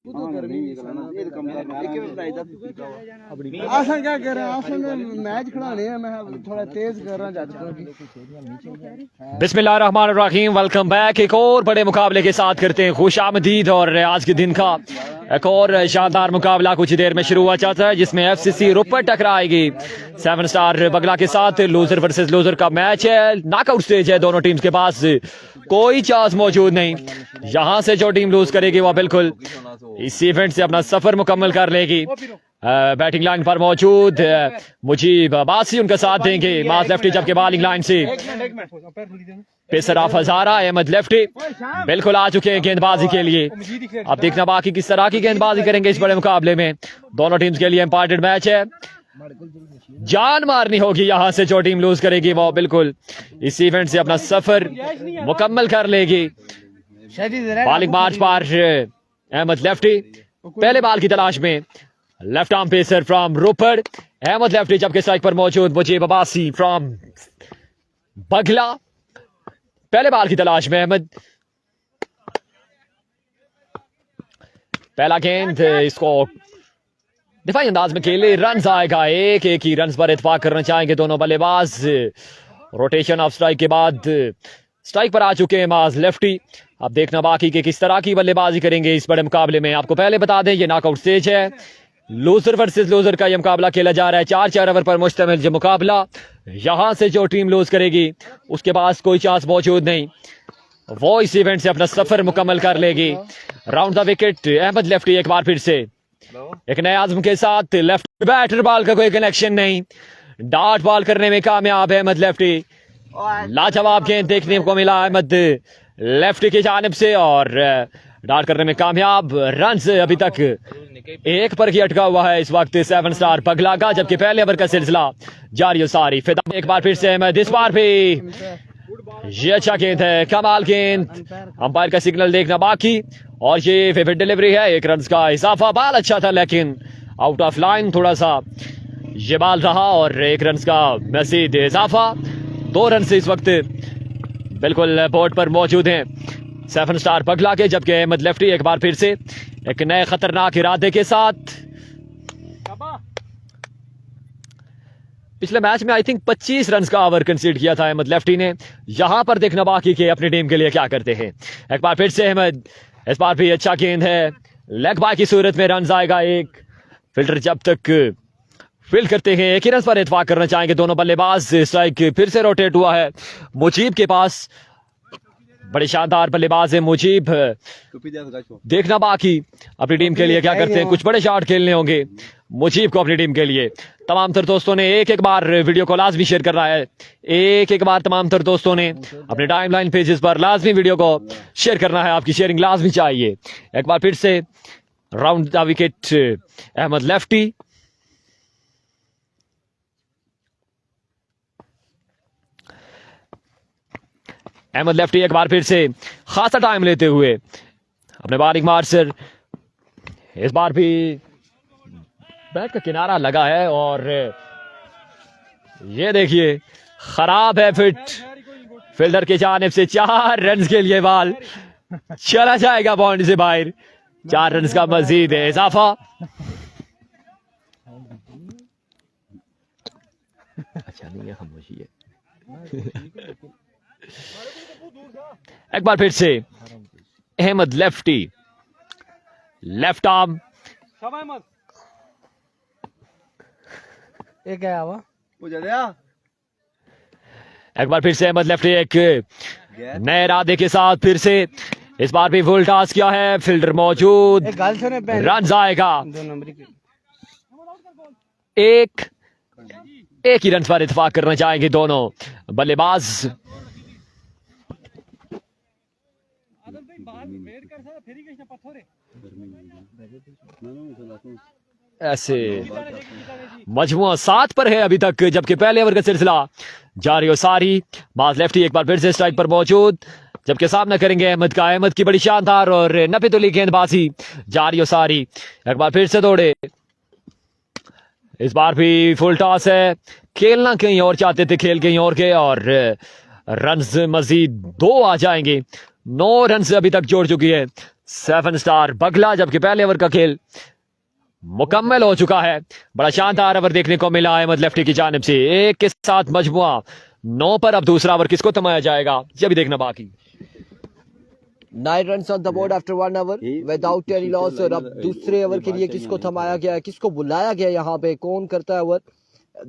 आसन क्या कर रहे हैं, आसन मैच खिलाने हैं, मैं थोड़ा तेज कर रहा हूँ। बिस्मिल्लाहिर्रहमानिर्रहीम, वेलकम बैक। एक और बड़े मुकाबले के साथ करते हैं खुशामदीद। और आज के दिन का एक और शानदार मुकाबला कुछ देर में शुरू हुआ चाहता है, जिसमें एफसीसी रोपड़ टकराएगी 7 स्टार बगला के साथ। लूजर वर्सेस लूजर का मैच है, नॉकआउट स्टेज है, दोनों टीम्स के पास कोई चांस मौजूद नहीं। यहां से जो टीम लूज करेगी वो बिल्कुल इस इवेंट से अपना सफर मुकम्मल कर लेगी। बैटिंग लाइन पर मौजूद मुजीब अब्बासी उनका साथ देंगे। माज लेफ्टी, जबकि बॉलिंग लाइन से पेसराफ हजारा अहमद लेफ्टी बिल्कुल आ चुके हैं गेंदबाजी के लिए। अब देखना बाकी किस तरह की गेंदबाजी करेंगे इस बड़े मुकाबले में। दोनों टीम्स के लिए इंपॉर्टेंट मैच है, जान मारनी होगी। यहां से जो टीम लूज करेगी वो बिल्कुल इस इवेंट से अपना सफर मुकम्मल कर लेगी। बॉलिंग मार्च पर अहमद लेफ्टी पहले बॉल की तलाश में, left arm pacer from Ropar Ahmad lefty, जबकि स्ट्राइक पर मौजूद मुजीब अब्बासी फ्रॉम बगला। पहले बॉल की तलाश में अहमद, पहला गेंद इसको दिफाई अंदाज में खेले, रन आएगा। एक ही रन पर इत्फाक करना चाहेंगे दोनों बल्लेबाज। रोटेशन ऑफ स्ट्राइक के बाद स्ट्राइक पर आ चुके हैं माज लेफ्टी। अब देखना बाकी के किस तरह की बल्लेबाजी करेंगे इस बड़े मुकाबले में। आपको पहले बता दें ये नॉकआउट स्टेज है, लूजर वर्सेस लूजर का यह मुकाबला खेला जा रहा है। 4 ओवर पर मुश्तमिल ये मुकाबला। यहां से जो टीम लूज करेगी उसके पास कोई चांस मौजूद नहीं, वो इस इवेंट से अपना सफर मुकम्मल कर लेगी। Round the wicket Ahmad lefty एक बार फिर से एक नए आजम के साथ। लेफ्ट बैटर बॉल का कोई कनेक्शन नहीं, डॉट बॉल करने में कामयाब है अहमद लेफ्टी। लाजवाब गेंद देखने को मिला अहमद लेफ्टी की जानिब से और डॉट करने में कामयाब। रन अभी तक 1 पर ही अटका हुआ है इस वक्त 7 स्टार पगला का, जबकि पहले ओवर का सिलसिला जारी सारी। फिर एक बार फिर से अहमद, इस बार भी ये अच्छा गेंद है, कमाल गेंद। अंपायर का सिग्नल देखना बाकी, और ये विविड डिलीवरी है, 1 रन का इजाफा। बॉल अच्छा था लेकिन आउट ऑफ लाइन थोड़ा सा ये बॉल रहा, और 1 रन का मजीद इजाफा। 2 रन से इस वक्त बिल्कुल बोर्ड पर मौजूद हैं 7 स्टार पगला के, जबकि अहमद लेफ्टी एक बार फिर से एक नए खतरनाक इरादे के साथ। पिछले मैच में आई थिंक 25 रन का ओवर कंसीड किया था अहमद लेफ्टी ने। यहां पर देखना बाकी के अपनी टीम के लिए क्या करते हैं। एक बार फिर से अहमद, इस बार भी अच्छा गेंद है, लेग बाय की सूरत में रन आएगा। एक फिल्डर जब तक फील्ड करते हैं 1 ही रन पर इत्फाक करना चाहेंगे दोनों बल्लेबाज। स्ट्राइक फिर से रोटेट हुआ है मुजीब के पास, बड़े शानदार बल्लेबाज है मुजीब। देखना बाकी अपनी टीम के लिए क्या करते हैं, कुछ बड़े शॉट खेलने होंगे मुजीब को अपनी टीम के लिए। तमाम तर दोस्तों ने एक बार वीडियो को लाजमी शेयर करना है, एक बार तमाम तर दोस्तों ने अपने टाइमलाइन पेजेस पर लाजमी वीडियो को शेयर करना है, आपकी शेयरिंग लाजमी चाहिए। एक बार फिर से round the wicket Ahmad lefty, Ahmad lefty एक बार फिर से खासा टाइम लेते हुए अपने बॉलिंग मार्चर। इस बार भी बैट का किनारा लगा है, और ये देखिए खराब है फिट फील्डर की जानिब से। 4 रन के लिए बॉल चला जाएगा बाउंड्री से बाहर। 4 रन का मजीद है इजाफा। अच्छा नहीं है, खामोशी है। एक बार फिर से अहमद लेफ्टी, लेफ्ट आर्म, एक बार फिर से अहमद लेफ्टी एक नए इरादे के साथ फिर से। इस बार भी फुल टॉस किया है, फील्डर मौजूद, रन आएगा। एक ही रन पर इत्फाक करना चाहेंगे दोनों बल्लेबाज। ऐसे मजमुआ 7 पर है अभी तक, जबकि पहले ओवर का सिलसिला जारी और सारी। माज लेफ्टी एक बार फिर से स्ट्राइक पर मौजूद, जबकि सामना करेंगे अहमद का। अहमद की बड़ी शानदार और नफीतुली गेंदबाजी जारी और सारी। एक बार फिर से दौड़े, इस बार भी फुल टॉस है। खेलना कहीं और चाहते थे, खेल कहीं और के, और रन मजीद 2 आ जाएंगे। 9 रन से अभी तक जोड़ चुकी है 7 स्टार बगला, जबकि पहले ओवर का खेल मुकम्मल हो चुका है। बड़ा शानदार ओवर देखने को मिला अहमद लेफ्टी की जानिब से। एक के साथ मजमुआ 9 पर अब दूसरा ओवर किसको थमाया जाएगा ये भी देखना बाकी। 9 runs on the board after 1 hour without any loss। और अब दूसरे ओवर के लिए किसको थमाया गया है, किसको बुलाया गया यहाँ पे, कौन करता है ओवर,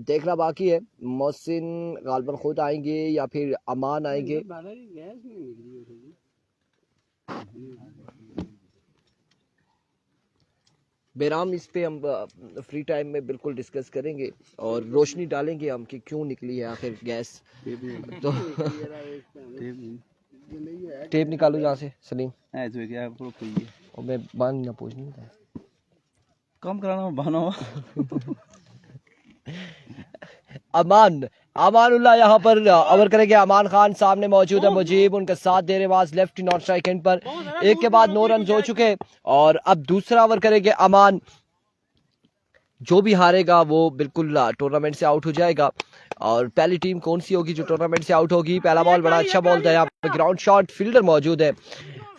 देखना बाकी है। मोहसिन गालबन खुद आएंगे या फिर अमान आएंगे। बेराम इस पे हम फ्री टाइम में बिल्कुल डिस्कस करेंगे और रोशनी डालेंगे हम कि क्यों निकली है आखिर गैस। तो टेप निकालो यहाँ से सलीम। और मैं बांध ना पूछनी कम कराना बनो। अमानुल्लाह यहाँ पर ओवर करेंगे। अमान खान सामने मौजूद है, मुजीब उनका साथ दे रहे was left non strike and पर। एक के बाद 9 रन हो चुके और अब दूसरा ओवर करेंगे अमान। जो भी हारेगा वो बिल्कुल टूर्नामेंट से आउट हो जाएगा। और पहली टीम कौन सी होगी जो टूर्नामेंट से आउट होगी? पहला बॉल बड़ा अच्छा बॉल था, यहाँ पे ग्राउंड शॉट, फील्डर मौजूद है,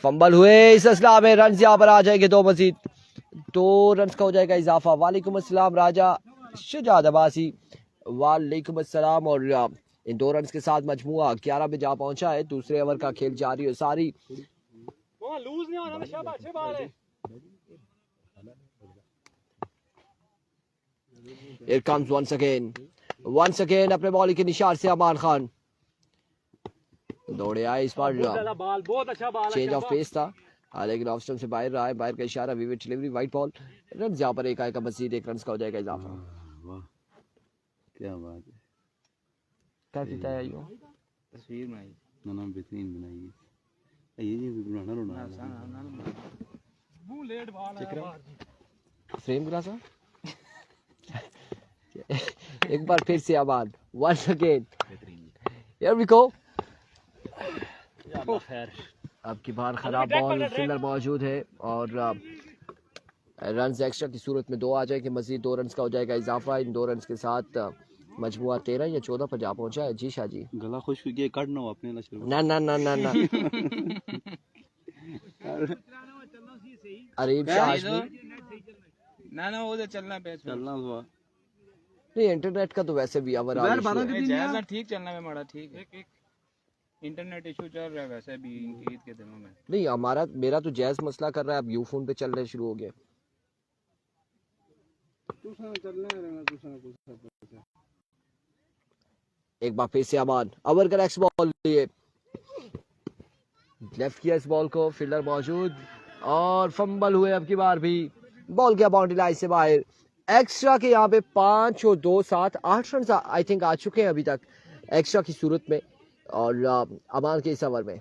फंबल हुए इस असला में रन यहाँ पर आ जाएंगे 2 मजीद। 2 रन का हो जाएगा इजाफा। वालेकुम अस्सलाम राजा शुजात अब्बासी, वालेकुम अस्सलाम। और इन 2 रन के साथ मजमुआ 11 पे जा पहुंचा है। दूसरे ओवर का खेल जारी है सारी। Here comes once again अपने बॉलिंग के निशान से अमान खान दौड़े आए। इस बार चेंज ऑफ पेस था लेकिन ऑफ स्टंप से बाहर रहा है। बाहर का इशारा, vivid delivery, white ball. Run यहाँ पर एक आएगा मजीद, 1 रन का हो जाएगा इजाफा। क्या बात है, क्या पीता है यो? तस्वीर बनाई ना ना बेहतरीन बनाई है ये भी बनाना रोना फ्रेम गिरा एक बार फिर से आबाद। once again here we go। अब की बार खराब बॉल, फिल्डर मौजूद है और रन एक्स्ट्रा की सूरत में 2 आ जाएंगे मजीद। 2 रन का हो जाएगा इजाफा। इन 2 रन के साथ मजमुआ 13 या 14 पर जा पहुंचा है। जी शाह जी, गला खुश हो गया, काटना हो अपने ना ना ना ना ना अरीब शाह हाशमी ना ना वो तो चलना पे चलना हुआ नहीं, इंटरनेट का तो वैसे भी जैसा ठीक चलना में माड़ा ठीक है। इंटरनेट इशू चल रहा है वैसे भी ईद के दिनों में। नहीं, मेरा तो जैज मसला कर रहा है। अब यू फोन पे चलने शुरू हो गया। एक बार फिर से अमान ओवर का नेक्स्ट बॉल लिए लेफ्ट किया इस बॉल को, फील्डर मौजूद और फंबल हुए। अब की बार भी बॉल गया बाउंड्री लाइन से बाहर। एक्स्ट्रा के यहाँ पे 5 और 2 7 8 रन आई थिंक आ चुके हैं अभी तक एक्स्ट्रा की सूरत में। और अमान के इस ओवर में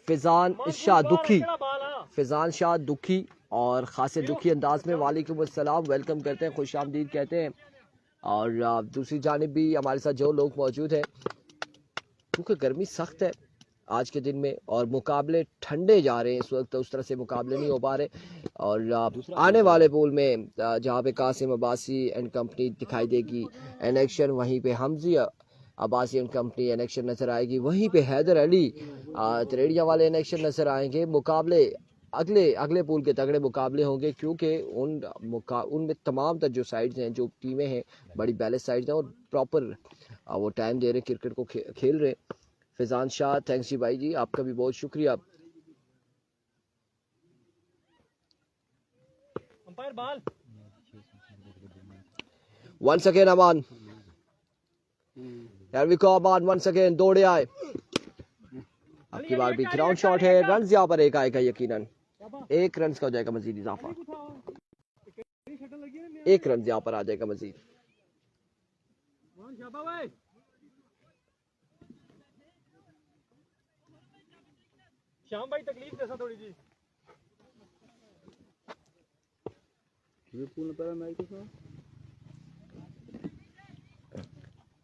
फैजान शाह दुखी और खासे दुखी अंदाज में वालेकुम अस्सलाम वेलकम करते हैं, खुश आमदीद कहते हैं। और दूसरी जानिब भी हमारे साथ जो लोग मौजूद हैं, क्योंकि गर्मी सख्त है आज के दिन में और मुकाबले ठंडे जा रहे हैं इस वक्त, उस तरह से मुकाबले नहीं हो पा रहे। और आने वाले पोल में जहाँ पे कासिम अब्बासी एंड कंपनी दिखाई देगी एन एक्शन, वहीं पे Hamza Abbasi and company in action नजर आएगी, वहीं पे हैदर अली तरेड़िया वाले एन एक्शन नजर आएंगे। मुकाबले अगले पूल के तगड़े मुकाबले होंगे क्योंकि उनमें तमाम तर जो साइड्स हैं, जो टीमें हैं, बड़ी बैलेंस साइड्स हैं और प्रॉपर वो टाइम दे रहे क्रिकेट को खेल रहे। फैजान शाह थैंक्स जी भाई जी, आपका भी बहुत शुक्रिया। Once again Aman, here we go Aman once again, दौड़े आए। अब की बार भी ग्राउंड शॉट है, रन यहाँ पर एक आएगा यकीनन, 1 रन का हो जाएगा मजीद इजाफा, 1 रन यहाँ पर आ जाएगा मजीद। श्याम भाई तकलीफ जैसा थोड़ी जी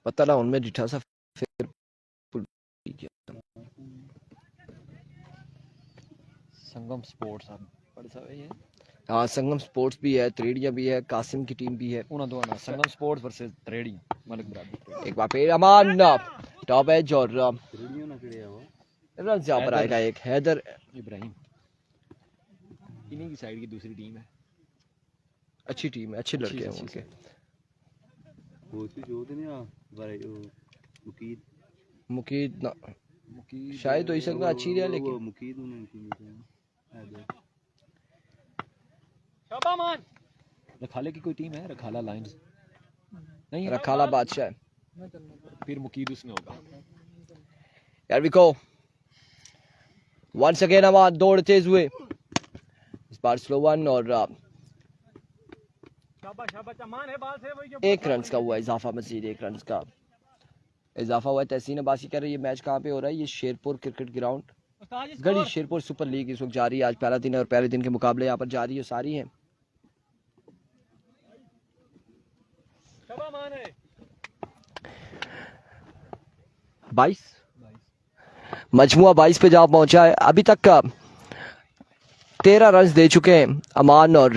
पता ना उनमें डिठा सा फिर संगम स्पोर्ट्स अब बड़े सब है। हाँ संगम स्पोर्ट्स भी है, त्रेड़िया भी है, कासिम की टीम भी है। उन्होंने दोनों संगम स्पोर्ट्स वर्सेस त्रेड़ी मलिक बरादरी। एक बार फिर अमान टॉप एज और रन यहाँ पर आएगा एक हैदर इब्राहिम, इन्हीं की साइड की दूसरी टीम है। अच्छी टीम है, अच्छे लड़के हैं उनके। वो तो जो दिन या भाई वो मुकीद मुकीद ना शायद तो इस सकता अच्छी रहा, वो लेकिन मुकीद उन्होंने रखाले की कोई टीम है, रखाला लायंस नहीं है, रखाला बादशाह है। फिर मुकीद उसमें होगा। Here we go. Once again अमान दौड़ते हुए, इस बार स्लो वन और एक रन का हुआ इजाफा, मजीद एक रन का इजाफा हुआ है। तहसीन अब्बासी कह रही है मैच कहाँ पे हो रहा है? ये शेरपुर क्रिकेट ग्राउंड, गढ़ी शेरपुर सुपर लीग इस वक्त जारी है। आज पहला दिन है और पहले दिन के मुकाबले यहाँ पर जारी है, सारी हैं। बाईस मजमुआ 22 पे जा पहुंचा है। अभी तक का 13 रन दे चुके हैं अमान, और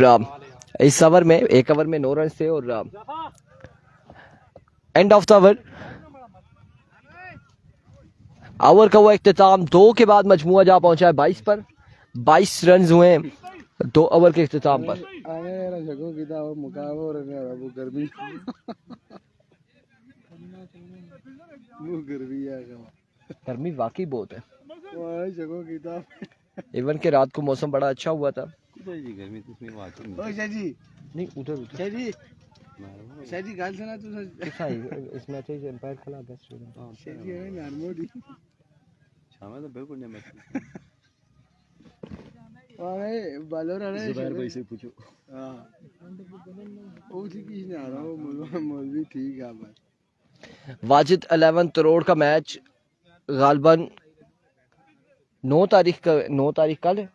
इस ओवर में एक ओवर में 9 रन थे और एंड ऑफ द ओवर का हुआ इख्तिताम। 2 के बाद मजमुआ जा पहुंचा है 22 पर। 22 रन हुए हैं 2 ओवर के इख्तिताम पर। गर्मी वाकई बहुत है। इवन के रात को मौसम बड़ा अच्छा हुआ था। गर्मी तो इसमें बात नहीं उधर गाल से ना तो इस मैच से एम्पायर खिला बेस्ट शाम तो बिल्कुल नहीं मैच बालोर जुबैर भाई से पूछो। हां वो ठीक ही नहीं आ रहा, वो मौलवी ठीक है। वाजिद 11 करोड़ का मैच गालबन 9 तारीख कल है।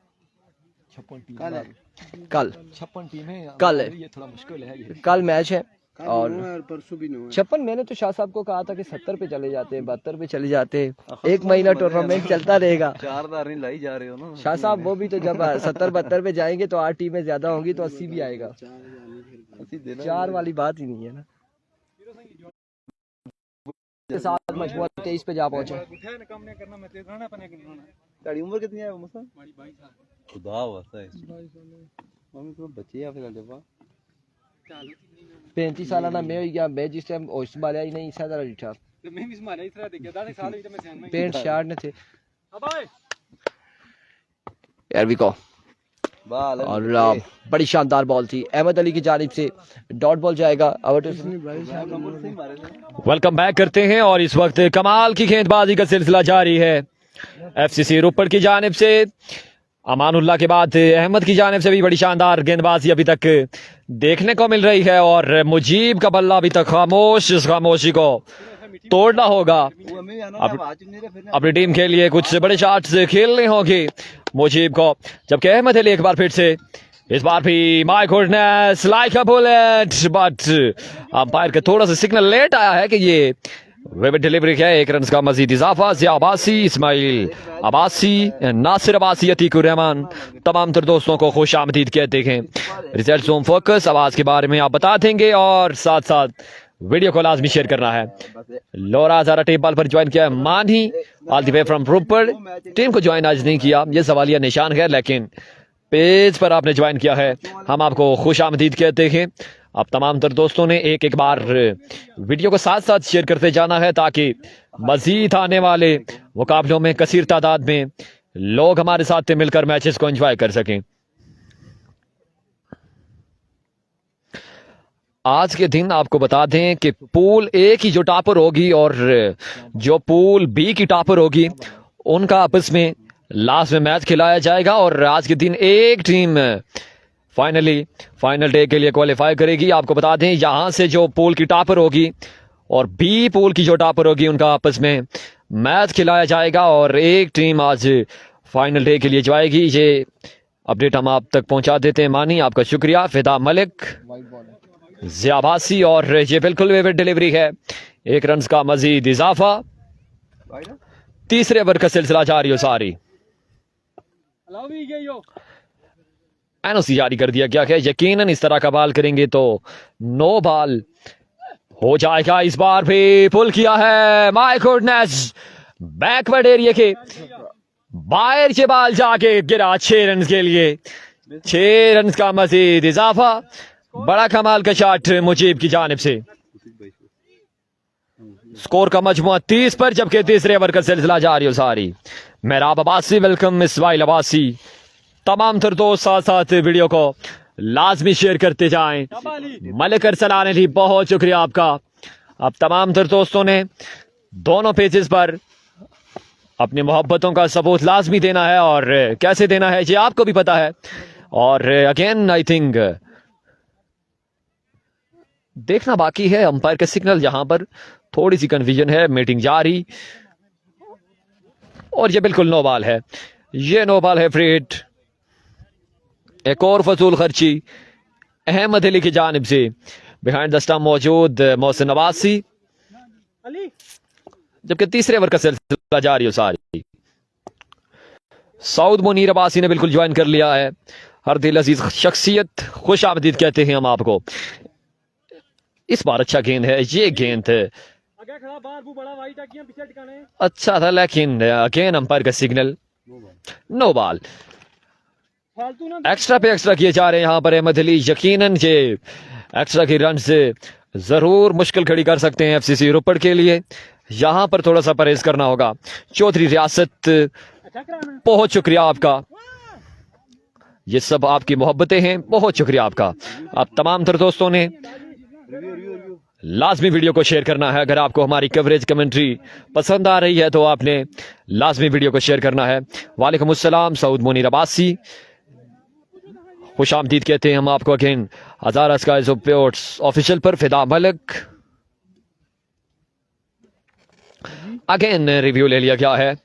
56 टीम कल 56 टीम है, कल है, ये थोड़ा मुश्किल है ये। कल मैच है और परसों भी 56। मैंने तो शाह साहब को कहा था कि 70 पे चले जाते हैं, 72 पे चले जाते हैं, 1 महीना टूर्नामेंट चलता रहेगा। 4 दार नहीं लाई जा रहे हो ना शाह साहब, वो भी तो जब 70-72 पे जाएंगे तो 8 टीमें ज्यादा होंगी तो 80 भी आएगा। 4 वाली बात ही नहीं है ना। के साथ मजमुआ 23 पे जा पहुंचा। तेरी उम्र कितनी है मुसा? खुदा वास्ता है मम्मी तो बच्चे या फिर अलेवा 35 साल ना मैं हो गया। मैं जिस टाइम होश मारा ही नहीं इसा तरह रिठा तो मैं भी मारा इस तरह देखा 10 साल हुई तो मैं ध्यान में पेंट शर्ट ने थे अब आए यार भी को। और बड़ी शानदार बॉल थी अहमद अली की जानिब से। डॉट बॉल जाएगा। वेलकम बैक करते हैं और इस वक्त कमाल की गेंदबाजी का सिलसिला जारी है। एफसीसी रोपड़ की जानिब से अमानुल्लाह के बाद अहमद की जानिब से भी बड़ी शानदार गेंदबाजी अभी तक देखने को मिल रही है और मुजीब का बल्ला अभी तक खामोश। इस खामोशी को तोड़ना होगा। अपनी टीम के लिए कुछ बड़े शॉट्स खेलने होंगे मुजीब को, जबकि अहमद अली एक बार फिर से इस बार भी my goodness like a bullet, but umpire का थोड़ा सा सिग्नल लेट आया है कि ये विविड डिलीवरी है। 1 रन का मजीद इजाफा। ज़िया अब्बासी, इस्माइल अब्बासी, नासिर अब्बासी, अतीकुर रहमान, तमाम तर दोस्तों को खुश आमदीद कहते हैं। रिजल्ट होम फोकस आवाज के बारे में आप बता देंगे और साथ साथ वीडियो को लाजमी शेयर करना है। लोरा ज़ारा टेप बॉल पर ज्वाइन किया है मानी all the way from Ropar. Team को ज्वाइन आज नहीं किया, ये सवालिया निशान है, लेकिन पेज पर आपने ज्वाइन किया है, हम आपको खुश आमदीद कहते हैं। अब तमाम तर दोस्तों ने एक बार वीडियो को साथ साथ शेयर करते जाना है ताकि मजीद आने वाले मुकाबलों में कसीर तादाद में लोग हमारे साथ मिलकर मैचेस को एंजॉय कर सकें। आज के दिन आपको बता दें कि पूल ए की जो टॉपर होगी और जो पूल बी की टॉपर होगी उनका आपस में लास्ट में मैच खिलाया जाएगा और आज के दिन एक टीम फाइनल डे के लिए क्वालिफाई करेगी। आपको बता दें यहां से जो पूल की टॉपर होगी और बी पूल की जो टॉपर होगी उनका आपस में मैच खिलाया जाएगा और एक टीम आज फाइनल डे के लिए जाएगी। ये अपडेट हम आप तक पहुंचा देते हैं। मानी आपका शुक्रिया। फिदा मलिक, ज़िया अब्बासी और ये बिल्कुल विविड डिलीवरी है। 1 रन का मजीद इजाफा। तीसरे ओवर का सिलसिला जारी हो सारी। एनओसी जारी कर दिया गया है। यकीनन इस तरह का बॉल करेंगे तो 9 बॉल हो जाएगा। इस बार भी पुल किया है। माय गुडनेस, बैकवर्ड एरिया के बाहर से बाल जाके गिरा 6 रन के लिए, 6 रन का मजीद इजाफा। बड़ा कमाल का शॉट मुजीब की जानिब से। स्कोर का मजमुआ 30 पर, जबकि तीसरे ओवर का सिलसिला जारी हो सारी। मेहराब अब्बासी वेलकम, इस्माइल अब्बासी, तमाम तर दोस्त साथ साथ वीडियो को लाजमी शेयर करते जाएं। मलिक अरसलान अली बहुत शुक्रिया आपका। अब तमाम तर दोस्तों ने दोनों पेजेस पर अपनी मोहब्बतों का सबूत लाजमी देना है, और कैसे देना है ये आपको भी पता है। और अगेन आई थिंक देखना बाकी है अंपायर का सिग्नल, यहां पर थोड़ी सी कंफ्यूजन है। मीटिंग जारी, और ये बिल्कुल नो बॉल है, ये नो बॉल है। फ्री हिट, एक और फजूल खर्ची अहमद अली की जानिब से। बिहाइंड द स्टंप मौजूद मोहसिन अब्बासी, जबकि तीसरे ओवर का सिलसिला जारी हो सारी। सऊद मुनीर अब्बासी ने बिल्कुल ज्वाइन कर लिया है। हर दिल अजीज शख्सियत, खुश आमदीद कहते हैं हम आपको। इस बार अच्छा गेंद है, ये गेंद अच्छा था, लेकिन अगेन अंपायर का सिग्नल नो बॉल। एक्स्ट्रा पे एक्स्ट्रा किए जा रहे हैं यहाँ पर अहमद अली। यकीनन ये एक्स्ट्रा की रन से जरूर मुश्किल खड़ी कर सकते हैं एफसीसी रोपड़ के लिए। यहाँ पर थोड़ा सा परहेज करना होगा। चौधरी रियासत बहुत शुक्रिया आपका, ये सब आपकी मोहब्बतें हैं, बहुत शुक्रिया आपका। आप तमाम तर दोस्तों ने लाजमी वीडियो को शेयर करना है। अगर आपको हमारी कवरेज कमेंट्री पसंद आ रही है तो आपने लाजमी वीडियो को शेयर करना है। वालेकुम अस्सलाम सऊद मुनीर अब्बासी, खुश आमदीद कहते हैं हम आपको अगेन हजारा स्काइज स्पोर्ट्स ऑफिशियल पर। फिदा मलिक अगेन रिव्यू ले लिया गया है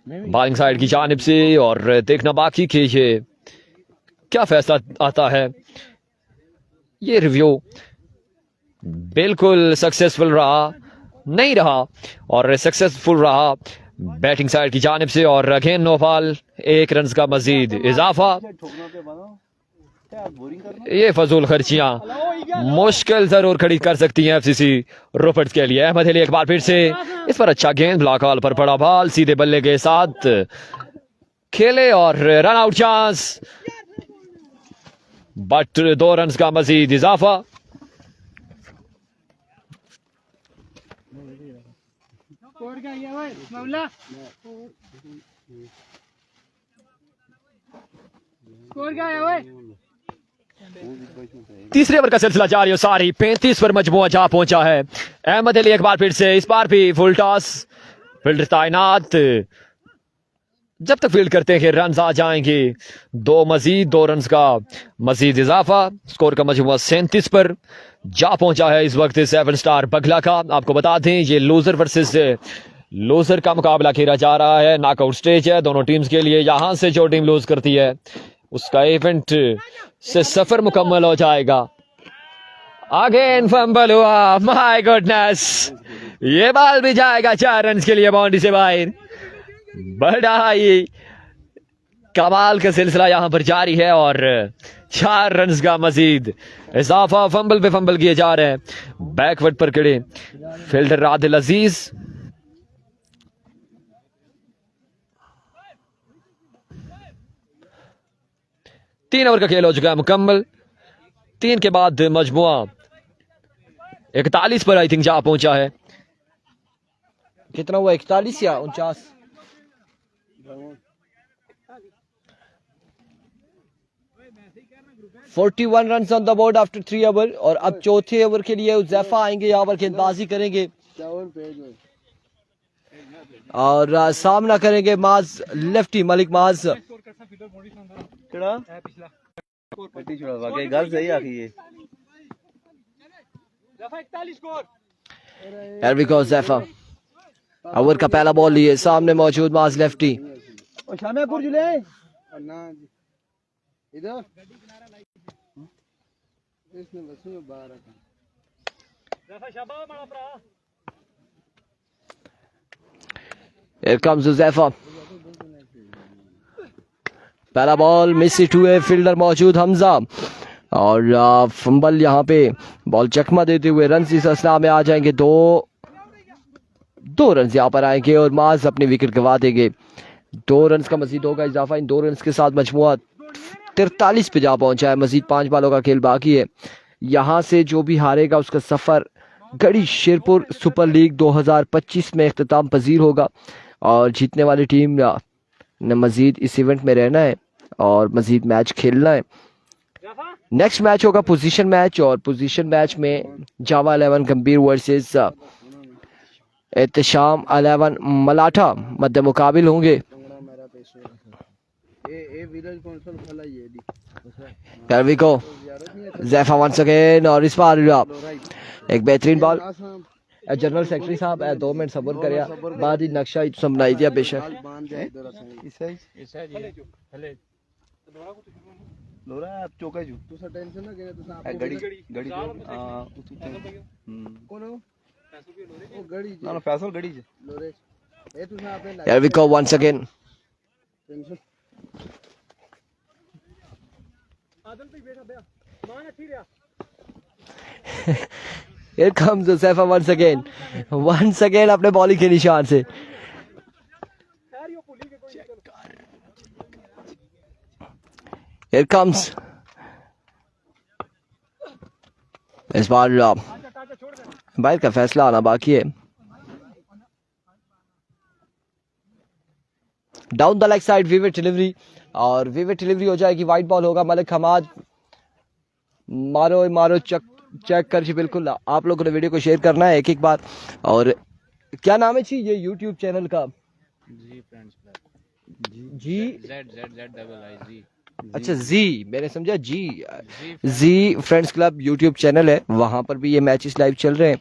बॉलिंग साइड की जानिब से, और देखना बाकी कि ये क्या फैसला आता है। ये रिव्यू बिल्कुल सक्सेसफुल रहा नहीं रहा, और सक्सेसफुल रहा बैटिंग साइड की जानिब से। और अगेन नो बॉल, 1 रन का मजीद इजाफा। ये फजूल खर्चियां मुश्किल जरूर खड़ी कर सकती हैं एफसीसी रोपड़ के लिए। अहमद अली एक बार फिर से, इस पर अच्छा गेंद, ब्लॉक हॉल पर पड़ा बॉल, सीधे बल्ले के साथ खेले और run out chance, but 2 run का मजीद इजाफा। तीसरे ओवर का सिलसिला जारी हो सारी। 35 पर मजमुआ जा पहुंचा है। अहमद अली एक बार फिर से, इस बार भी फुल टॉस, फील्डर तैनात। जब तक फील्ड करते हैं रन आ जाएंगे, 2 रन का मजीद इजाफा। स्कोर का मजमुआ 37 पर जा पहुंचा है इस वक्त 7 स्टार बगला का। आपको बता दें ये लूजर वर्सेस लूजर का मुकाबला खेला जा रहा है। नॉकआउट स्टेज है दोनों टीम्स के लिए। यहां से जो टीम लूज करती है उसका इवेंट से सफर मुकम्मल हो जाएगा। अगेन फंबल हुआ, माय गुडनेस, ये बॉल भी जाएगा 4 रन के लिए बाउंड्री से बाहर। बड़ा ही कमाल का सिलसिला यहां पर जारी है, और 4 रन का मजीद इजाफा। फंबल पे फंबल किए जा रहे हैं, बैकवर्ड पर खड़े फील्डर आदिल अजीज। तीन ओवर का खेल हो चुका है मुकम्मल। 3 के बाद मजमुआ 41 पर आई थिंक जा पहुंचा है। कितना हुआ, 41 या 49? 41 run on the board after 3 over. और अब चौथे ओवर के लिए उज़ैफा आएंगे, यहाँ पर गेंदबाजी करेंगे और सामना करेंगे माज लेफ्टी मलिक माज। Here we go, Zephyr. Over का पहला बॉल लिए, सामने मौजूद माज लेफ्टी। Here comes Zephyr. पहला बॉल मिस हिट हुए, फील्डर मौजूद हमजा, और फंबल यहाँ पे बॉल चकमा देते हुए रन इस असना में आ जाएंगे। 2 रन यहाँ पर आएंगे और माज अपनी विकेट गवा देंगे। 2 रन का मजीद होगा इजाफा। इन 2 रन के साथ मजमुआ 43 पे जा पहुंचा है। मजीद 5 बालों का खेल बाकी है। यहाँ से जो भी हारेगा उसका सफर गढ़ी शेरपुर सुपर लीग 2025 में इख्तिताम पजीर होगा और जीतने वाली टीम ने मजीद इस इवेंट में रहना है और मजीद मैच खेलना है। नेक्स्ट मैच होगा पोजीशन मैच और पोजीशन मैच में जावा 11 गंभीर वर्सेस एहतशाम 11 मलाठा मध्य मुकाबिल होंगे। Here we go. Zephyr once again और इस बार एक बेहतरीन बॉल। जनरल सेक्रेटरी साहब 2 मिनट सब्र करिया बाद ही नक्शा ही तुम बनाई दिया बेशक। लोरा आप चौका जू तू टेंशन ना करे तो गड़ी गड़ी हां कौन हो ओ गड़ी ना फैसल गड़ी लोरे ए तू आपने Here we go once again. Tension Here comes Zephyr once again. Once again अपने बॉलिंग के निशान से। Here comes. इस बार बाहर का फैसला आना बाकी है। Down the leg side vivid delivery और विविड डिलीवरी हो जाएगी। वाइड बॉल होगा। मलिक हमाद मारो मारो चेक कर जी। बिल्कुल आप लोगों ने वीडियो को शेयर करना है एक बार। और क्या नाम है जी ये यूट्यूब चैनल का? जी फ्रेंड्स क्लब जी ZZZII अच्छा जी मैंने समझा जी फ्रेंड्स क्लब यूट्यूब चैनल है। वहां पर भी ये मैचेस लाइव चल रहे हैं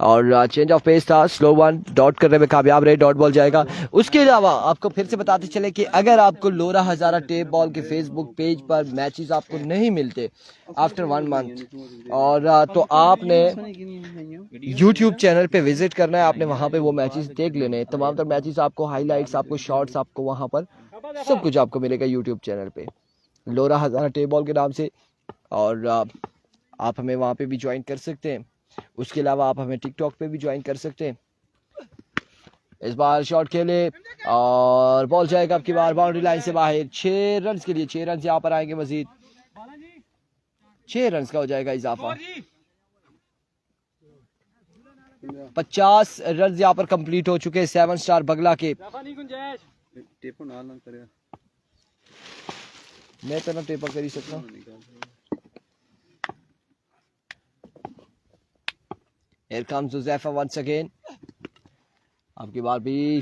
और चेंज ऑफ पेस था। स्लो वन डॉट करने में कामयाब रहे। डॉट बॉल जाएगा। उसके अलावा आपको फिर से बताते चले कि अगर आपको लोरा हजारा टेप बॉल के फेसबुक पेज पर मैचेस आपको नहीं मिलते आफ्टर 1 मंथ और तो आपने यूट्यूब चैनल पे विजिट करना है। आपने वहां पे वो मैचेस देख लेने। तमाम तर मैचेस आपको हाईलाइट्स आपको शॉर्ट्स आपको वहां पर सब कुछ आपको मिलेगा यूट्यूब चैनल पे लोरा हजारा टेप बॉल के नाम से। और आप हमें वहाँ पे भी ज्वाइन कर सकते हैं। उसके अलावा आप हमें टिकटॉक पे भी ज्वाइन कर सकते हैं। इस बार शॉट खेले और बॉल जाएगा आपकी बार बाउंड्री लाइन से बाहर। 6 रन के लिए 6 रन यहाँ पर आएंगे। मजीद 6 रन का हो जाएगा इजाफा। 50 रन यहाँ पर कंप्लीट हो चुके हैं 7 स्टार बगला के। मैं तो ना टेपर कर ही सकता हूँ। Here comes Zephyr once again. आपकी बार भी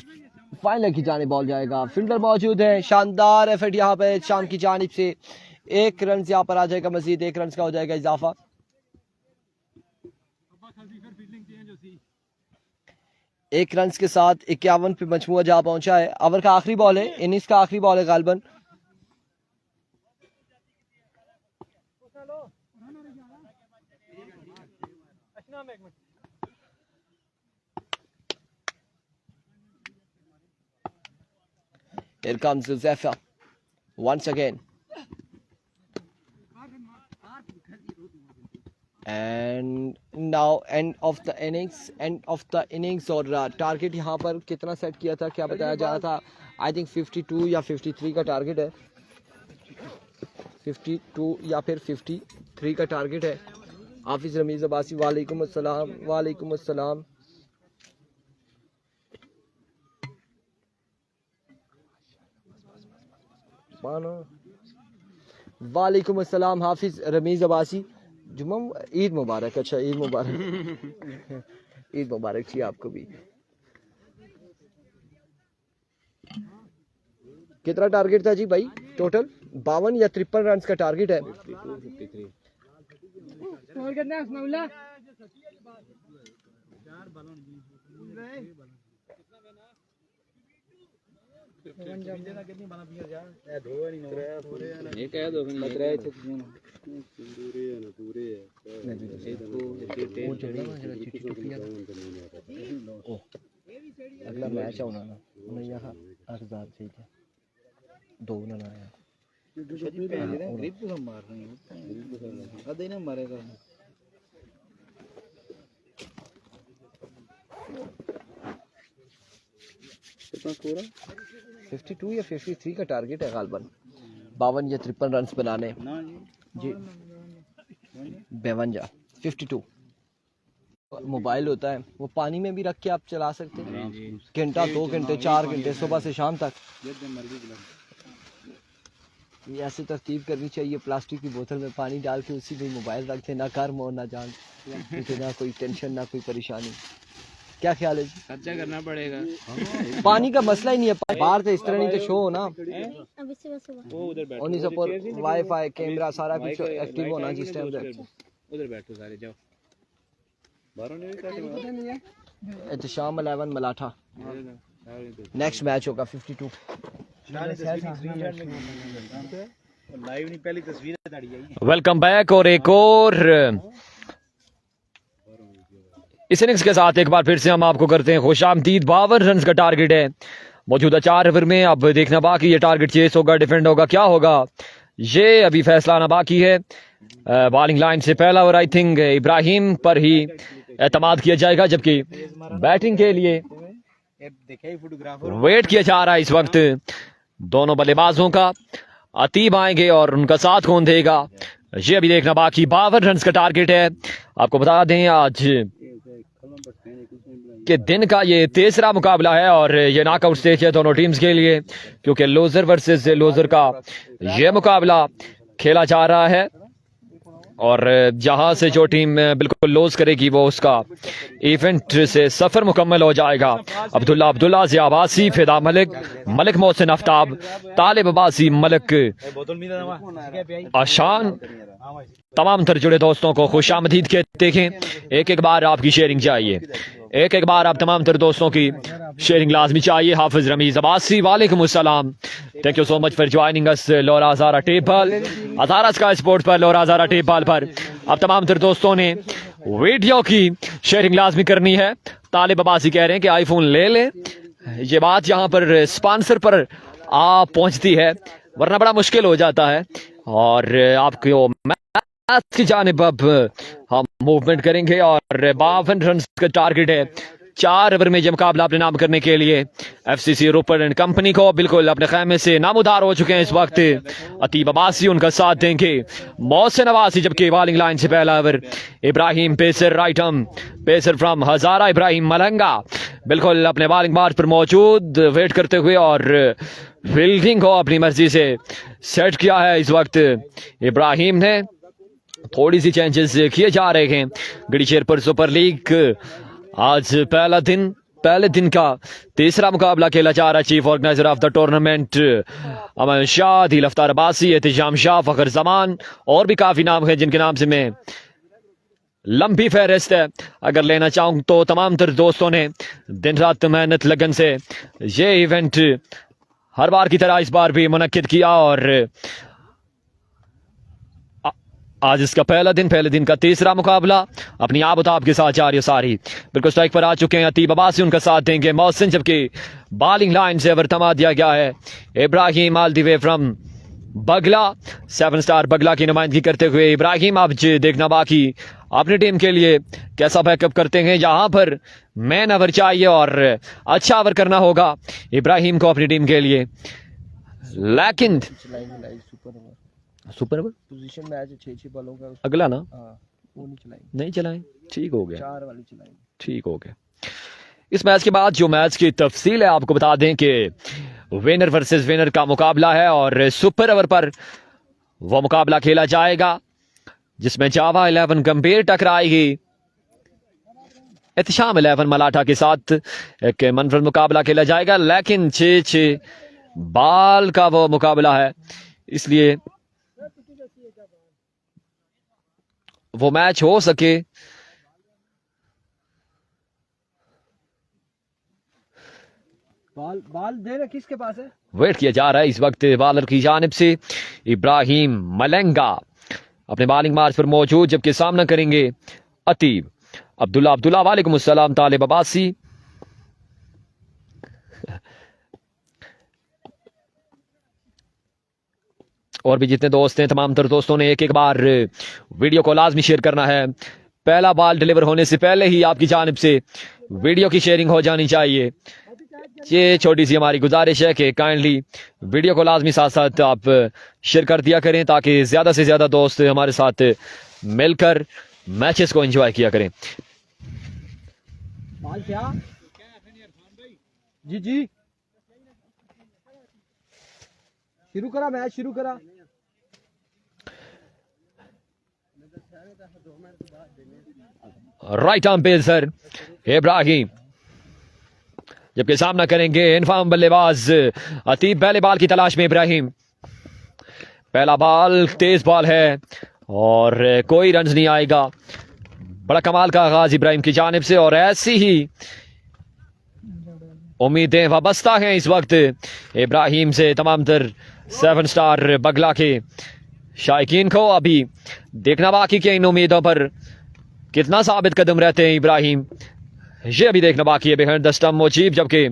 फाइनल की जाने बॉल जाएगा। फील्डर मौजूद है। शानदार एफर्ट यहाँ पे शाम की जानिब से। 1 रन यहाँ पर आ जाएगा। मजीद 1 रन का हो जाएगा इजाफा। एक रन के साथ 51 पे मजमुआ जा पहुंचा है। ओवर का आखिरी बॉल है। इनिंग्स का आखिरी बॉल है गालबन। Here comes Zephyr once again. And now end of the innings और टारगेट यहाँ पर कितना सेट किया था क्या बताया जा रहा था? आई थिंक 52 या 53 का टारगेट है। 52 या फिर 53 का टारगेट है। हाफिज रमीज अब्बासी वालेकुम अस्सलाम। वालेकुम अस्सलाम। वालेकुम अस्सलाम हाफिज रमीज अब्बासी। जुम्मा ईद मुबारक। अच्छा ईद मुबारक। ईद मुबारक जी आपको भी। कितना टारगेट था जी भाई? टोटल 52 या 53 रन का टारगेट है। अगला मैच है उन्होंने यहाँ 8000 से 2 ना आया। कितना स्कोर है? 52 या 53 का टारगेट है गालबन, 52 या 53 रन बनाने ना जी जी 52 52। मोबाइल होता है वो पानी में भी रख के आप चला सकते हैं, घंटा 2 घंटे 4 घंटे सुबह से शाम तक। ये ऐसे तरतीब करनी चाहिए, प्लास्टिक की बोतल में पानी डाल के उसी में मोबाइल रख देना, घर मोर ना जान, मुझे ना कोई टेंशन ना कोई परेशानी। क्या ख्याल है जी? खर्चा करना पड़ेगा। पानी का मसला ही नहीं है, बाहर से इस तरह नहीं तो शो हो ना, वो उधर बैठो, ओनली सपोर्ट वाईफाई कैमरा सारा कुछ एक्टिव होना जिस टाइम पे। उधर बैठो सारे, जाओ। एहतशाम 11 मलाठा, नेक्स्ट मैच होगा 52। लाइव नहीं, पहली तस्वीर वेलकम बैक। और एक और इस इनिंग्स के साथ एक बार फिर से हम आपको करते हैं खुशामदीद। 52 रन का टारगेट है मौजूदा 4 ओवर में। अब देखना बाकी ये टारगेट चेस होगा, डिफेंड होगा, क्या होगा ये अभी फैसला आना बाकी है। बॉलिंग लाइन से पहला ओवर आई थिंक इब्राहिम पर ही एतमाद किया जाएगा, जबकि बैटिंग के लिए वेट किया जा रहा है इस वक्त दोनों बल्लेबाजों का। अतीब आएंगे और उनका साथ कौन देगा ये अभी देखना बाकी। 52 रन का टारगेट है। आपको बता दें आज के दिन का ये तीसरा मुकाबला है और ये नॉकआउट स्टेज है दोनों टीम्स के लिए, क्योंकि लूजर वर्सेस लूजर का ये मुकाबला खेला जा रहा है और जहां से जो टीम बिल्कुल लूज करेगी वो उसका इवेंट से सफर मुकम्मल हो जाएगा। अब्दुल्ला अब्दुल्ला, ज़िया अब्बासी, फिदा मलिक, मलिक मोहसिन आफ्ताब, तालिब अब्बासी, मलिक आशान, तमाम तर जुड़े दोस्तों को खुशामदीद कहते हैं। एक एक बार आपकी शेयरिंग चाहिए, एक एक बार आप तमाम तर दोस्तों की शेयरिंग लाजमी चाहिए। हाफिज रमीज अब्बासी, वालेकुम अस्सलाम, thank you so much for joining us. Laura Hazara table, Hazara Sky Sports पर, लोरा हज़ारा टेबल पर अब तमाम तर दोस्तों ने वीडियो की शेयरिंग लाजमी करनी है। तालिब अब्बासी कह रहे हैं कि आईफोन ले ले, ये बात यहाँ पर स्पॉन्सर पर आ पहुंचती है वरना बड़ा मुश्किल हो जाता है। और आपको मैच की जानिब अब हम मूवमेंट करेंगे और 52 रन का टारगेट है 4 ओवर में ये मुकाबला अपने नाम करने के लिए। एफसीसी रोपर एंड कंपनी को बिल्कुल अपने खैमे से नामुदार हो चुके हैं इस वक्त। अतीब अब्बासी उनका साथ देंगे, मोहसिन अब्बासी, जबकि बॉलिंग लाइन से पहला over Ibrahim pacer right arm pacer from Hazara Ibrahim Malanga बिल्कुल अपने बॉलिंग मार्च पर मौजूद वेट करते हुए और फील्डिंग को अपनी मर्जी से सेट किया है इस वक्त इब्राहिम ने। थोड़ी सी चेंजेस किए जा रहे हैं। गढ़ीशेर पर सुपर लीग आज पहले दिन का तीसरा मुकाबला खेला जा रहा है। Chief organiser of the tournament Aman Shah, Dil Aftar Abbasi, Ehtesham Shah, फखर जमान और भी काफी नाम हैं जिनके नाम से मैं लंबी फहरिस्त है अगर लेना चाहूं तो। तमाम तर दोस्तों ने दिन रात मेहनत लगन से ये इवेंट हर बार की तरह इस बार भी मुनक्किद किया और आज इसका पहले दिन का तीसरा मुकाबला अपनी आबताब के साथ जा रही है सारी। बिल्कुल स्ट्राइक पर आ चुके हैं अतीब अब्बासी, उनका साथ देंगे मोहसिन, जबकि बॉलिंग लाइन से वर्तमा दिया गया है Ibrahim all the way from बगला। 7 स्टार बगला की नुमाइंदगी करते हुए इब्राहिम अब देखना बाकी अपनी टीम के लिए कैसा बैकअप करते हैं। यहाँ पर मैन ओवर चाहिए और अच्छा ओवर करना होगा इब्राहिम को अपनी टीम के लिए। लेकिन सुपर ओवर पोजीशन मैच 6-6 बॉलों का अगला ना वो नहीं चलाएं, ठीक हो गया, 4 वाली चलाएंगे, ठीक हो गया। इस मैच के बाद जो मैच की तफसील है आपको बता दें कि विनर वर्सेस विनर का मुकाबला है और सुपर ओवर पर वो मुकाबला खेला जाएगा जिसमें जावा 11 गंभीर टकराएगी एहतशाम 11 मलाठा के साथ। एक मनफरद मुकाबला खेला जाएगा लेकिन 6-6 बाल का वो मुकाबला है, इसलिए वो मैच हो सके बाल दे रहा किसके पास है, वेट किया जा रहा है इस वक्त बॉलर की जानिब से। इब्राहिम मलंगा अपने बॉलिंग मार्च पर मौजूद, जबकि सामना करेंगे अतीब अब्दुल्ला अब्दुल्ला, वालेकुम अस्सलाम, तालिब अब्बासी। और भी जितने दोस्त हैं तमाम तर दोस्तों ने एक एक बार वीडियो को लाजमी शेयर करना है पहला बॉल डिलीवर होने से पहले ही आपकी जानिब से वीडियो की शेयरिंग हो जानी चाहिए। ये छोटी सी हमारी गुजारिश है कि काइंडली वीडियो को लाजमी साथ साथ आप शेयर कर दिया करें ताकि ज़्यादा से ज़्यादा दोस्त हमारे साथ मिलकर मैचेस को एंजॉय किया करें। बाल क्या जी जी शुरू करा, मैच शुरू करा। राइट आर्म पेसर इब्राहिम, जबकि सामना करेंगे इनफाम बल्लेबाज अतीब। पहले बॉल की तलाश में इब्राहिम, पहला बॉल तेज बॉल है और कोई रन नहीं आएगा। बड़ा कमाल का आगाज इब्राहिम की जानिब से और ऐसी ही उम्मीदें वाबस्ता हैं इस वक्त इब्राहिम से तमाम तर 7 स्टार बगला के शायकीन को। अभी देखना बाकी कि इन उम्मीदों पर कितना साबित कदम रहते हैं इब्राहिम, ये अभी देखना बाकी है। बिहाइंड द स्टंप मुजीब, जबकि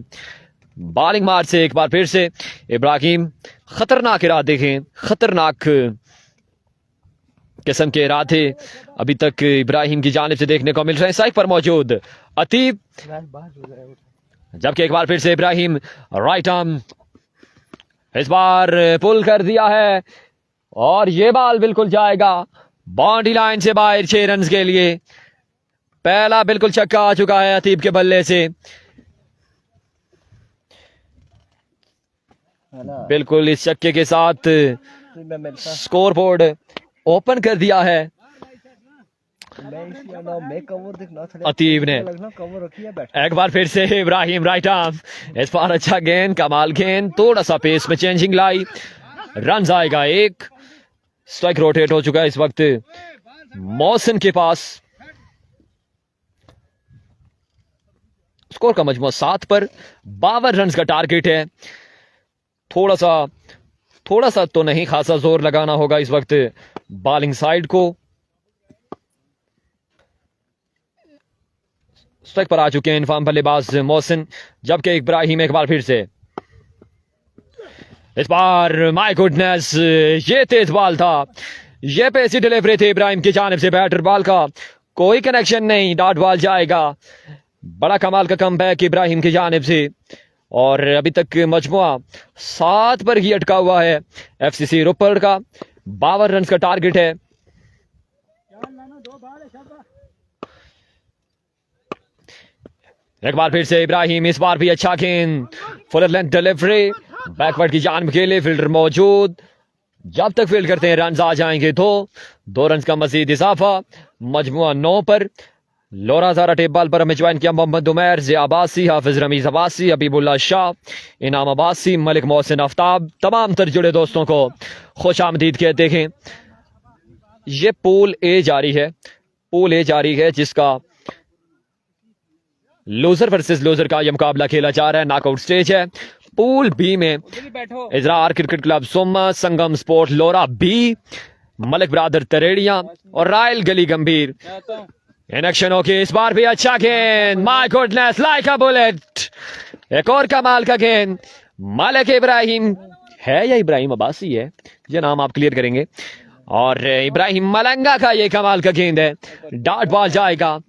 बॉलिंग मार से एक बार फिर से इब्राहिम। खतरनाक इरादे देखें, खतरनाक किस्म के इरादे अभी तक इब्राहिम की जानिब से देखने को मिल रहे हैं। साइड पर मौजूद अतीब, जबकि एक बार फिर से इब्राहिम राइट आर्म, इस बार पुल कर दिया है और ये बॉल बिल्कुल जाएगा बाउंड्री लाइन से बाहर 6 रन के लिए। पहला बिल्कुल छक्का आ चुका है अतीब के बल्ले से। बिल्कुल इस छक्के के साथ स्कोर बोर्ड ओपन कर दिया है अतीब ने। एक बार फिर से इब्राहिम राइट आर्म, इस बार अच्छा गेंद, कमाल गेंद, थोड़ा सा पेस में चेंजिंग लाई, रन आएगा 1। स्ट्राइक रोटेट हो चुका है इस वक्त मौसम के पास। स्कोर का मजमू 7 पर 52 रन का टारगेट है। थोड़ा सा तो नहीं, खासा जोर लगाना होगा इस वक्त बॉलिंग साइड को। स्ट्राइक पर आ चुके हैं इनफाम बल्लेबाज मोहसिन, जबकि इब्राहिम एक बार फिर से। इस बार माय गुडनेस, ये तेज बॉल था, ये पेसी डिलीवरी थी इब्राहिम की जानिब से। बैटर बॉल का कोई कनेक्शन नहीं, डॉट बॉल जाएगा। बड़ा कमाल का कमबैक इब्राहिम की जानिब से और अभी तक मजमुआ 7 पर ही अटका हुआ है एफसीसी रोपड़ का। 52 रन का टारगेट है। एक बार फिर से इब्राहिम, इस बार भी अच्छा गेंद, फुल लेंथ डिलीवरी, बैकवर्ड की जानिब के लिए फील्डर मौजूद। जब तक फील्ड करते हैं रन आ जाएंगे तो 2 रन का मजीद इजाफा, मजमुआ 9 पर। लोरा ज़ारा टेप बॉल पर हमें ज्वाइन किया मोहम्मद उमैर, ज़िया अब्बासी, हाफिज रमीज अब्बासी, हबीबुल्लाह शाह, इनाम अब्बासी, मलिक मोहसिन आफ्ताब। तमाम तर जुड़े दोस्तों को खुश आमदीद कहते हैं। ये पूल ए जारी है जिसका लूजर वर्सेस लूजर का यह मुकाबला खेला जा रहा है। नॉकआउट स्टेज है। पूल बी में इजरार क्रिकेट क्लब सोमा, संगम स्पोर्ट लोरा बी, मलिक ब्रादर तरेड़िया और रायल गली गंभीर इन एक्शन। ओके, इस बार भी अच्छा गेंद, my goodness, like a bullet. एक और कमाल का गेंद, मलिक इब्राहिम है या इब्राहिम अब्बासी है, ये नाम आप क्लियर करेंगे। और इब्राहिम मलंगा का ये कमाल का गेंद है, डॉट बॉल जाएगा।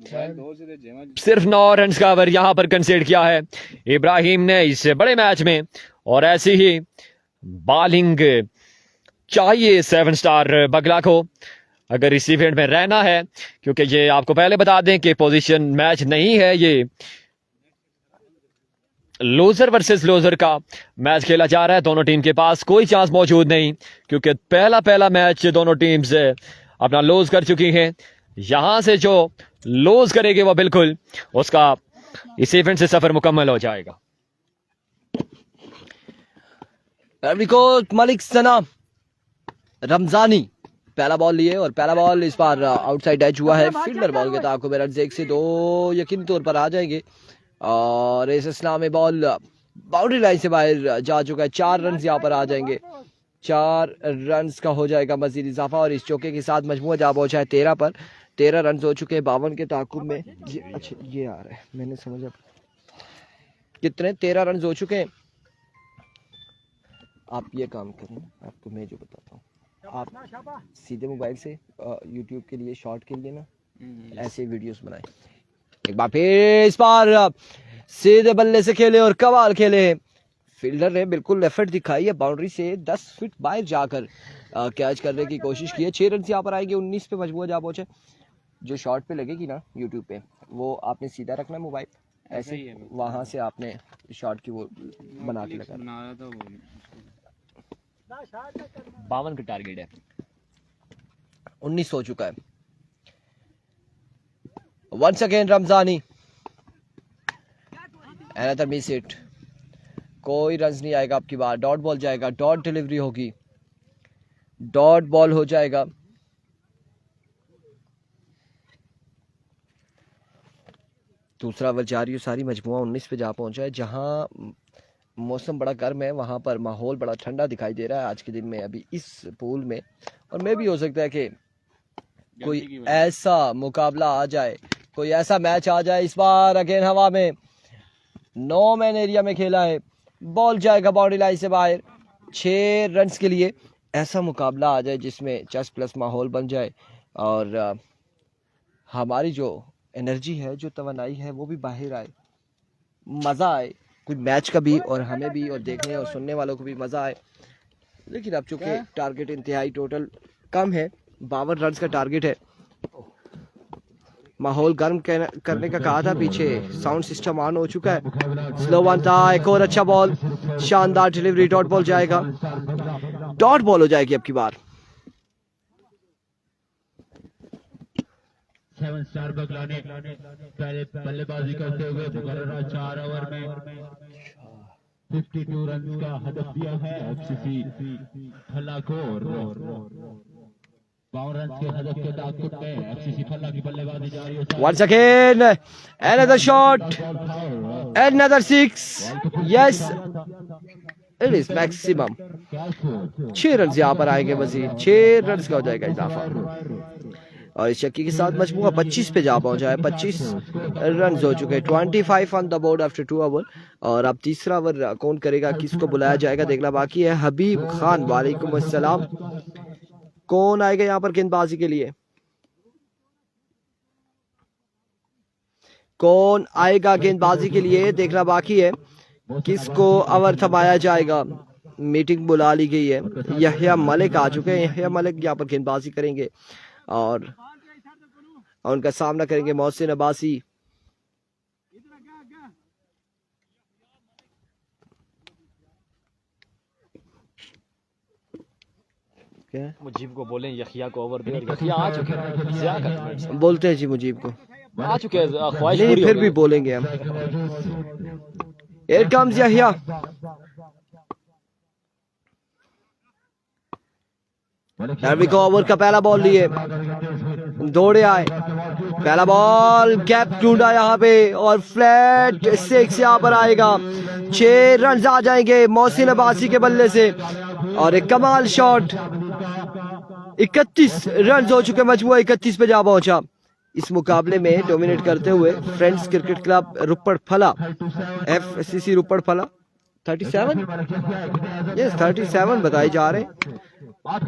सिर्फ 9 रन का ओवर यहां पर कंसीड किया है इब्राहिम ने इस बड़े मैच में। और ऐसी ही बॉलिंग चाहिए 7 स्टार बगला को अगर इस इवेंट में रहना है, क्योंकि ये आपको पहले बता दें कि पोजीशन मैच नहीं है, ये लूजर वर्सेस लूजर का मैच खेला जा रहा है। दोनों टीम के पास कोई चांस मौजूद नहीं, क्योंकि पहला मैच दोनों टीम्स अपना लूज कर चुकी हैं। यहां से जो लूज करेगी वो बिल्कुल उसका इस इवेंट से सफर मुकम्मल हो जाएगा। मलिक सना रमजानी पहला बॉल लिए और पहला बॉल इस बार आउटसाइड एज हुआ है। फील्डर बॉल के ताक़ुब में रन 1 से 2 यकीनी तौर पर आ जाएंगे और इस इस्लाम में बॉल बाउंड्री लाइन से बाहर जा चुका है। 4 रन यहाँ पर आ जाएंगे, 4 रन का हो जाएगा मजीद इजाफा और इस चौके के साथ मजमूआ जा पहुंचा है 13 पर। 13 रन हो चुके हैं 52 के ताक़ुब में। अच्छा ये आ रहा है, मैंने समझा कितने 13 रन हो चुके हैं। आप ये काम करें, आपको मैं जो बताता हूँ, आप सीधे मोबाइल से यूट्यूब के लिए शॉर्ट के लिए ना ऐसे वीडियोस बनाए। एक बार फिर इस बार सीधे बल्ले से खेले और कमाल खेले। फील्डर ने बिल्कुल एफर्ट दिखाई है, बाउंड्री से 10 फीट बाहर जाकर कैच करने की कोशिश की है। 6 रन यहाँ पर आएंगे, 19 पे मजबूर जा पहुंचे। जो शॉट पे लगेगी ना यूट्यूब पे, वो आपने सीधा रखना है मोबाइल, ऐसे ही वहां से आपने शॉट की वो बना के लगा। 52 का टारगेट है, 19 हो चुका है। Once again Ramzani, another miss hit. कोई रन नहीं आएगा आपकी बार, डॉट बॉल जाएगा, डॉट डिलीवरी होगी, डॉट बॉल हो जाएगा। दूसरा ओवर जारी है, सारी मजमुआ 19 पे जा पहुंचा है। जहां मौसम बड़ा गर्म है, वहां पर माहौल बड़ा ठंडा दिखाई दे रहा है आज के दिन में अभी इस पूल में। और मैं भी हो सकता है कि कोई ऐसा मुकाबला आ जाए, कोई ऐसा मैच आ जाए। इस बार अगेन हवा में, 9 मैन एरिया में खेला है, बॉल जाएगा बाउंड्री लाइन से बाहर 6 रन के लिए। ऐसा मुकाबला आ जाए जिसमें चस प्लस माहौल बन जाए और हमारी जो एनर्जी है, जो तवनाई है, वो भी बाहर आए, मज़ा आए कुछ मैच का भी और हमें भी और देखने और सुनने वालों को भी मज़ा आए। लेकिन अब चूंकि टारगेट इंतहाई टोटल कम है, 52 रन का टारगेट है। माहौल गर्म करने का कहा था, पीछे साउंड सिस्टम ऑन हो चुका है। स्लो वन था, एक और अच्छा बॉल, शानदार डिलीवरी, डॉट बॉल जाएगा, डॉट बॉल हो जाएगी अब की बार। 7 स्टार बगलाने पहले बल्लेबाजी करते हुए मुकर्ररा 4 ओवर में 52 रन का हदफ दिया है एफसीसी फल्ला को। 52 रन के हदफ के ताक़ुब में एफसीसी फल्ला की बल्लेबाजी जारी है। Once again, another shot, another 6. Yes, it is maximum. 6 run यहाँ पर आएंगे मजीद, 6 रन का हो जाएगा इजाफा। और इस चक्की के साथ मजमूआ 25 पे जा पहुंचा है। 25 रन हो चुके हैं, 25 on the board after 2 over. और अब तीसरा ओवर कौन करेगा, किसको बुलाया जाएगा, देखना बाकी है। हबीब खान, वालेकुम अस्सलाम। कौन आएगा यहाँ पर गेंदबाजी के लिए, कौन आएगा गेंदबाजी के लिए, देखना बाकी है। किसको ओवर थमाया जाएगा, मीटिंग बुला ली गई है। यहिया मलिक आ चुके हैं, यहिया मलिक यहाँ पर गेंदबाजी करेंगे और उनका सामना करेंगे मोहसिन अब्बासी। मुजीब को बोलें यखिया को ओवर दे, और यखिया आ चुके हैं, बोलते हैं जी मुजीब को, आ चुके हैं, ख्वाहिश नहीं पूरी फिर हो भी गई। बोलेंगे हम। Here comes यहिया, ओवर का पहला बॉल लिए, दौड़े आए, पहला बॉल गैप ढूंढा यहाँ पे और फ्लैट 6 यहाँ पर आएगा। 6 रन आ जाएंगे मोहसिन अब्बासी के बल्ले से और एक कमाल शॉट। 31 रन हो चुके, मजमूआ 31 पे जा पहुंचा। इस मुकाबले में डोमिनेट करते हुए फ्रेंड्स क्रिकेट क्लब रुपड़ फला, एफसीसी रुपड़ फला 37, यस 37 बताए जा रहे हैं।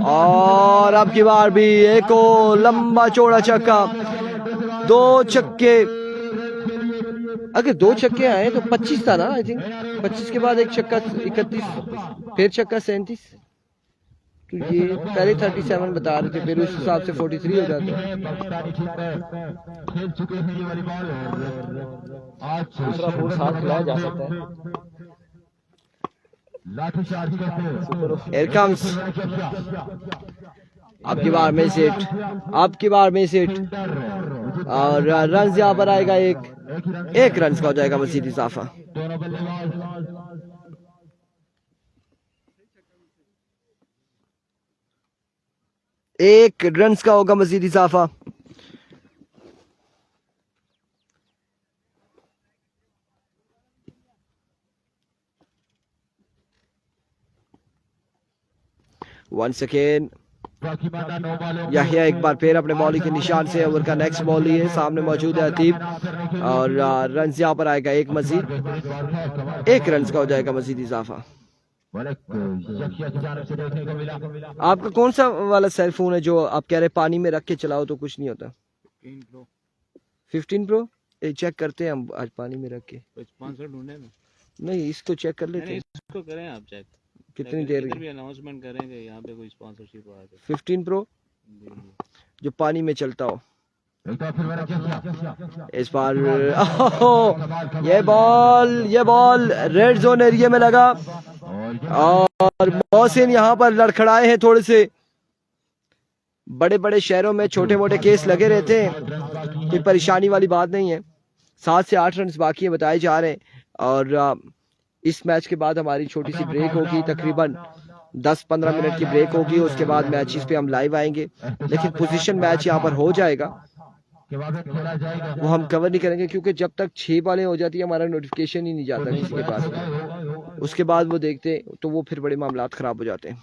और अब की बार भी एक और लंबा चौड़ा छक्का, 2 छक्के। अगर 2 छक्के आए तो 25 था ना, आई थिंक 25 के बाद एक छक्का 31, फिर छक्का 37। तो ये पहले 37 बता रहे थे, फिर उस हिसाब से 43 हो जाता। दूसरा फुल साथ खिलाया जा सकता है। Here comes, अब की बार में सेट, अब की बार में सेट और रन यहाँ पर आएगा एक रन का हो जाएगा मजीद इजाफा। एक रन का होगा मजीद इजाफा। वंस अगेन यहिया एक बार फिर अपने बॉलिंग के निशान से ओवर का नेक्स्ट बॉल लिए, सामने मौजूद है अतीब और रन यहाँ पर आएगा एक मजीद, 1 रन का हो जाएगा मजीद इजाफा। आपका कौन सा वाला सेल फोन है जो आप कह रहे पानी में रख के चलाओ तो कुछ नहीं होता? 15 प्रो चेक करते हैं हम आज पानी में रख के। स्पॉन्सर ढूंढे में नहीं इसको चेक कर लेते हैं इसको करें आप चेक कितनी देर इधर भी अनाउंसमेंट करेंगे यहाँ पे कोई स्पॉन्सरशिप आ जाए 15 प्रो जो पानी में चलता हो। इस बार ये बॉल रेड जोन एरिया में लगा और मोहसिन यहाँ पर लड़खड़ाए हैं थोड़े से। बड़े बड़े शहरों में छोटे मोटे केस लगे रहते हैं, कोई परेशानी वाली बात नहीं है। 7 से 8 रन बाकी हैं बताए जा रहे हैं और इस मैच के बाद हमारी छोटी सी ब्रेक होगी, तकरीबन 10-15 मिनट की ब्रेक होगी। उसके बाद मैचेस पे हम लाइव आएंगे, लेकिन पोजीशन मैच यहाँ पर हो जाएगा, वो हम कवर नहीं करेंगे क्योंकि जब तक 6 बॉलें हो जाती है हमारा नोटिफिकेशन ही नहीं जाता किसी के पास। उसके बाद वो देखते हैं तो वो फिर बड़े मामलात खराब हो जाते हैं।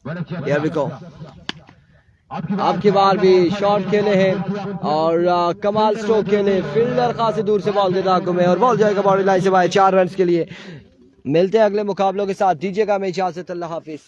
Here we go. आपकी बार भी शॉट खेले हैं और कमाल स्ट्रोक खेले। फील्डर खासी दूर से बॉल देता घूमे और बॉल जाएगा बाउंड्री लाइन से बाहर 4 रन के लिए। मिलते हैं अगले मुकाबलों के साथ, दीजिएगा हमें इजाजत, अल्लाह हाफिज।